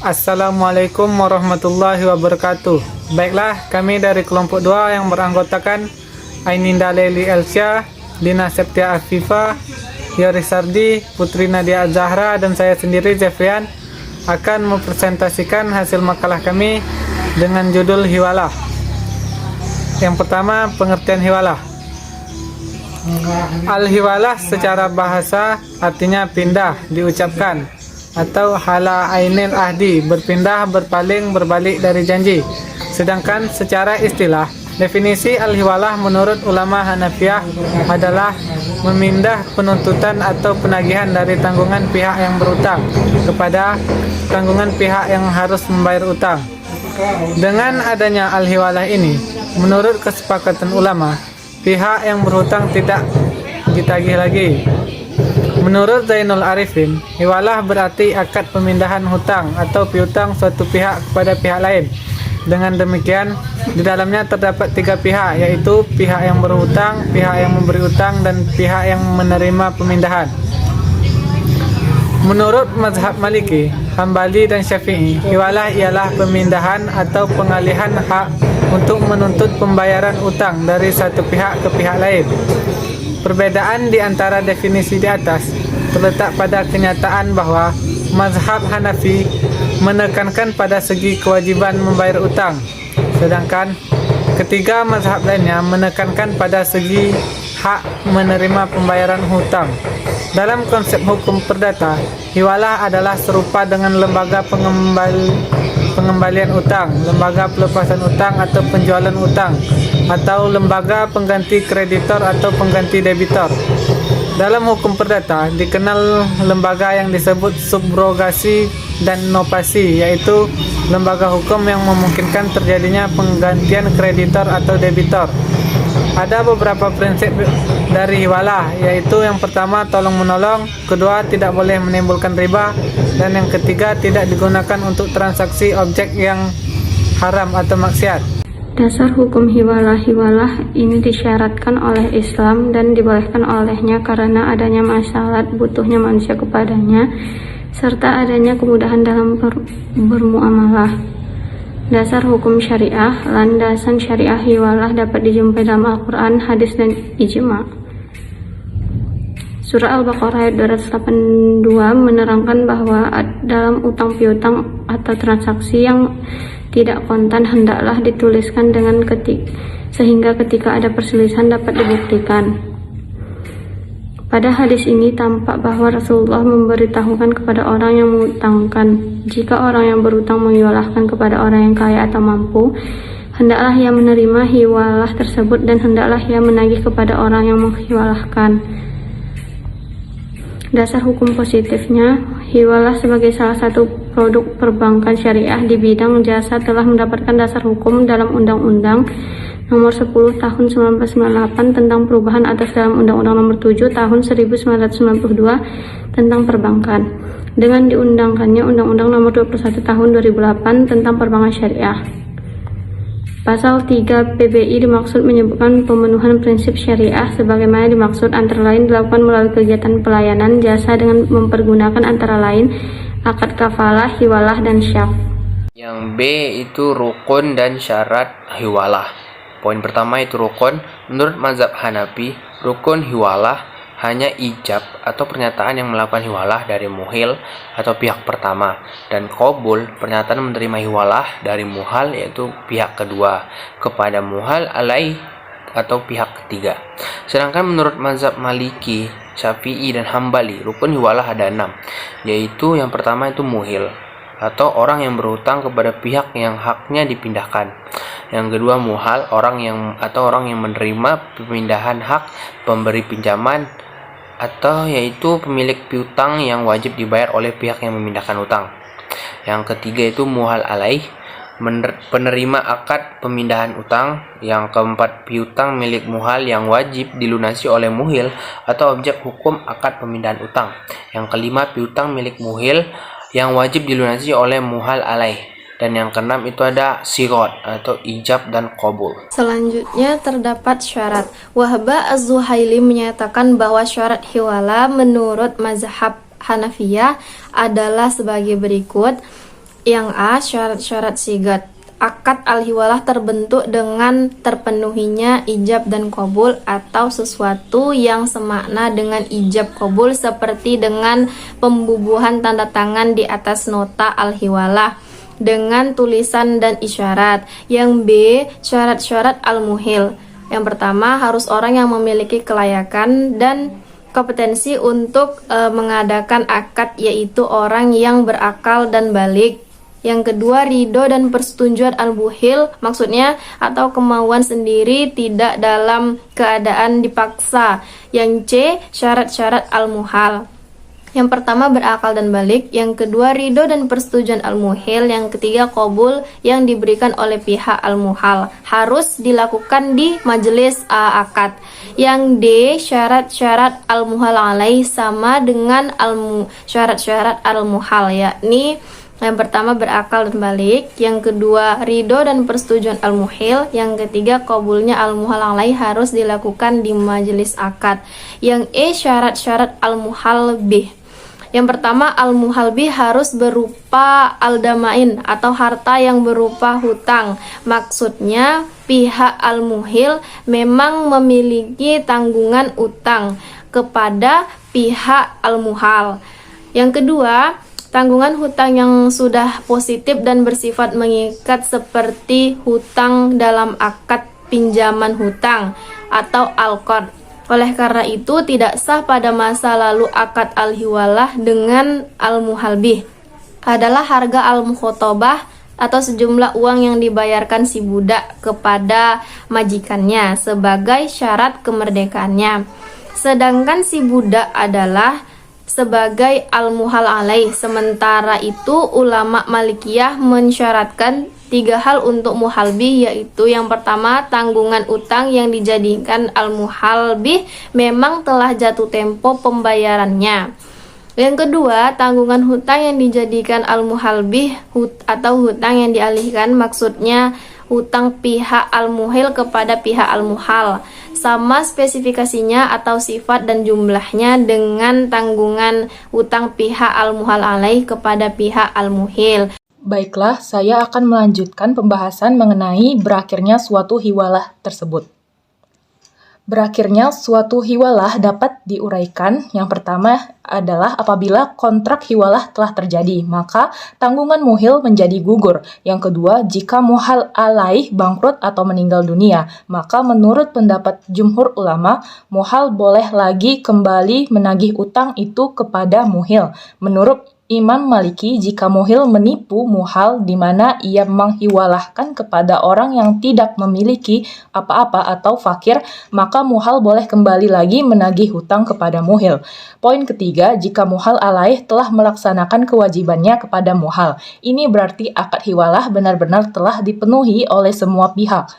Assalamualaikum warahmatullahi wabarakatuh. Baiklah, kami dari kelompok 2 yang beranggotakan Aininda Leli Elsya, Lina Septia Afifa, Yori Sardi, Putri Nadia Zahra, dan saya sendiri Zefrian akan mempresentasikan hasil makalah kami dengan judul Hiwalah. Yang pertama, pengertian hiwalah. Al-hiwalah secara bahasa artinya pindah, diucapkan, atau hala ainil ahdi, berpindah, berpaling, berbalik dari janji. Sedangkan secara istilah, definisi al-hiwalah menurut ulama Hanafiyah adalah memindah penuntutan atau penagihan dari tanggungan pihak yang berutang kepada tanggungan pihak yang harus membayar utang. Dengan adanya al-hiwalah ini, menurut kesepakatan ulama, pihak yang berhutang tidak ditagih lagi. Menurut Zainul Arifin, hiwalah berarti akad pemindahan hutang atau piutang suatu pihak kepada pihak lain. Dengan demikian, di dalamnya terdapat 3 pihak, yaitu pihak yang berhutang, pihak yang memberi utang, dan pihak yang menerima pemindahan. Menurut mazhab Maliki, Hambali, dan Syafi'i, hiwalah ialah pemindahan atau pengalihan hak untuk menuntut pembayaran utang dari satu pihak ke pihak lain. Perbedaan di antara definisi di atas terletak pada kenyataan bahwa mazhab Hanafi menekankan pada segi kewajiban membayar utang, sedangkan ketiga mazhab lainnya menekankan pada segi hak menerima pembayaran hutang. Dalam konsep hukum perdata, hiwalah adalah serupa dengan lembaga pengembalian utang, lembaga pelepasan utang atau penjualan utang, atau lembaga pengganti kreditor atau pengganti debitor. Dalam hukum perdata dikenal lembaga yang disebut subrogasi dan novasi, yaitu lembaga hukum yang memungkinkan terjadinya penggantian kreditor atau debitor. Ada beberapa prinsip dari hiwalah, yaitu yang pertama tolong menolong, kedua tidak boleh menimbulkan riba, dan yang ketiga tidak digunakan untuk transaksi objek yang haram atau maksiat. Dasar hukum hiwalah ini disyaratkan oleh Islam dan dibolehkan olehnya karena adanya masalah butuhnya manusia kepadanya serta adanya kemudahan dalam bermuamalah. Dasar hukum syariah, landasan syariah hiwalah dapat dijumpai dalam Al-Quran, hadis, dan ijma'. Surah Al-Baqarah ayat 282 menerangkan bahwa dalam utang piutang atau transaksi yang tidak kontan hendaklah dituliskan dengan sehingga ketika ada perselisihan dapat dibuktikan. Pada hadis ini tampak bahwa Rasulullah memberitahukan kepada orang yang mengutangkan, jika orang yang berutang menghiwalahkan kepada orang yang kaya atau mampu, hendaklah ia menerima hiwalah tersebut dan hendaklah ia menagih kepada orang yang menghiwalahkan. Dasar hukum positifnya, hiwalah sebagai salah satu produk perbankan syariah di bidang jasa telah mendapatkan dasar hukum dalam Undang-Undang Nomor 10 Tahun 1998 tentang perubahan atas dalam Undang-Undang Nomor 7 Tahun 1992 tentang perbankan, dengan diundangkannya Undang-Undang Nomor 21 Tahun 2008 tentang perbankan syariah. Pasal 3 PBI dimaksud menyebutkan pemenuhan prinsip syariah sebagaimana dimaksud, antara lain dilakukan melalui kegiatan pelayanan jasa dengan mempergunakan antara lain akad kafalah, hiwalah, dan syaf. Yang B itu rukun dan syarat hiwalah. Poin pertama itu rukun. Menurut mazhab Hanafi, rukun hiwalah hanya ijab atau pernyataan yang melakukan hiwalah dari muhil atau pihak pertama, dan qabul pernyataan menerima hiwalah dari muhal yaitu pihak kedua kepada muhal alaih atau pihak ketiga. Sedangkan menurut mazhab Maliki, Syafi'i, dan Hambali, rukun hiwalah ada 6, yaitu yang pertama itu muhil atau orang yang berhutang kepada pihak yang haknya dipindahkan. Yang kedua muhal, orang yang menerima pemindahan hak pemberi pinjaman atau yaitu pemilik piutang yang wajib dibayar oleh pihak yang memindahkan utang. Yang ketiga itu muhal alaih, penerima akad pemindahan utang. Yang keempat piutang milik muhal yang wajib dilunasi oleh muhil atau objek hukum akad pemindahan utang. Yang kelima piutang milik muhil yang wajib dilunasi oleh muhal alaih. Dan yang keenam itu ada sigot atau ijab dan qabul. Selanjutnya terdapat syarat. Wahbah Az-Zuhaili menyatakan bahwa syarat hiwalah menurut mazhab Hanafiyah adalah sebagai berikut. Yang A. Syarat-syarat sigat. Akad al-hiwalah terbentuk dengan terpenuhinya ijab dan qabul atau sesuatu yang semakna dengan ijab qabul seperti dengan pembubuhan tanda tangan di atas nota al-hiwalah dengan tulisan dan isyarat. Yang B. Syarat-syarat al-muhil. Yang pertama, harus orang yang memiliki kelayakan dan kompetensi untuk mengadakan akad, yaitu orang yang berakal dan balik. Yang kedua, ridho dan persetujuan al-muhil, maksudnya atau kemauan sendiri, tidak dalam keadaan dipaksa. Yang C. Syarat-syarat al-muhal. Yang pertama, berakal dan balik. Yang kedua, ridho dan persetujuan al-muhil. Yang ketiga, qabul yang diberikan oleh pihak al-muhal. Harus dilakukan di majelis akad. Yang D. Syarat-syarat al-muhal alaih, sama dengan syarat-syarat al-muhal, yakni yang pertama, berakal dan balik. Yang kedua, ridho dan persetujuan al-muhil. Yang ketiga, qabulnya al-muhal alaih harus dilakukan di majelis akad. Yang E. Syarat-syarat al-muhal bih. Yang pertama, al-muhal bih harus berupa al-damain atau harta yang berupa hutang. Maksudnya, pihak al-muhil memang memiliki tanggungan utang kepada pihak al-muhal. Yang kedua, tanggungan hutang yang sudah positif dan bersifat mengikat seperti hutang dalam akad pinjaman hutang atau al-qard. Oleh karena itu, tidak sah pada masa lalu akad al-hiwalah dengan al-muhal bih. Adalah harga al-mukhotobah atau sejumlah uang yang dibayarkan si budak kepada majikannya sebagai syarat kemerdekaannya. Sedangkan si budak adalah sebagai al-muhal alaih. Sementara itu, ulama Malikiyah mensyaratkan 3 hal untuk muhalbih, yaitu yang pertama, tanggungan utang yang dijadikan al-muhalbih memang telah jatuh tempo pembayarannya. Yang kedua, tanggungan hutang yang dijadikan al-muhalbih atau hutang yang dialihkan, maksudnya hutang pihak al-muhil kepada pihak al-muhal, sama spesifikasinya atau sifat dan jumlahnya dengan tanggungan hutang pihak al-muhal alaih kepada pihak al-muhil. Baiklah, saya akan melanjutkan pembahasan mengenai berakhirnya suatu hiwalah tersebut. Berakhirnya suatu hiwalah dapat diuraikan. Yang pertama adalah apabila kontrak hiwalah telah terjadi, maka tanggungan muhil menjadi gugur. Yang kedua, jika muhal alaih bangkrut atau meninggal dunia, maka menurut pendapat jumhur ulama, muhal boleh lagi kembali menagih utang itu kepada muhil. Menurut Imam Maliki, jika muhil menipu muhal di mana ia menghiwalahkan kepada orang yang tidak memiliki apa-apa atau fakir, maka muhal boleh kembali lagi menagih hutang kepada muhil. Poin ketiga, jika muhal alaih telah melaksanakan kewajibannya kepada muhal. Ini berarti akad hiwalah benar-benar telah dipenuhi oleh semua pihak.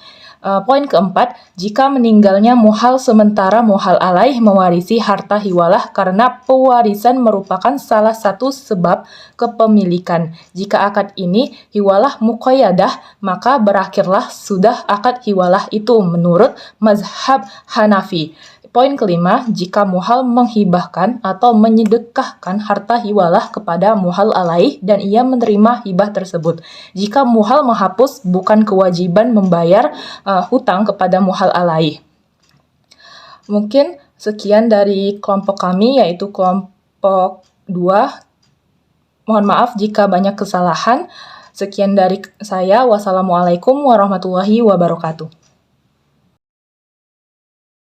Poin keempat, jika meninggalnya muhal sementara muhal alaih mewarisi harta hiwalah karena pewarisan merupakan salah satu sebab kepemilikan. Jika akad ini hiwalah muqayyadah, maka berakhirlah sudah akad hiwalah itu menurut mazhab Hanafi. Poin kelima, jika muhal menghibahkan atau menyedekahkan harta hiwalah kepada muhal alaih dan ia menerima hibah tersebut. Jika muhal menghapus bukan kewajiban membayar hutang kepada muhal alaih. Mungkin sekian dari kelompok kami, yaitu kelompok 2. Mohon maaf jika banyak kesalahan. Sekian dari saya. Wassalamualaikum warahmatullahi wabarakatuh.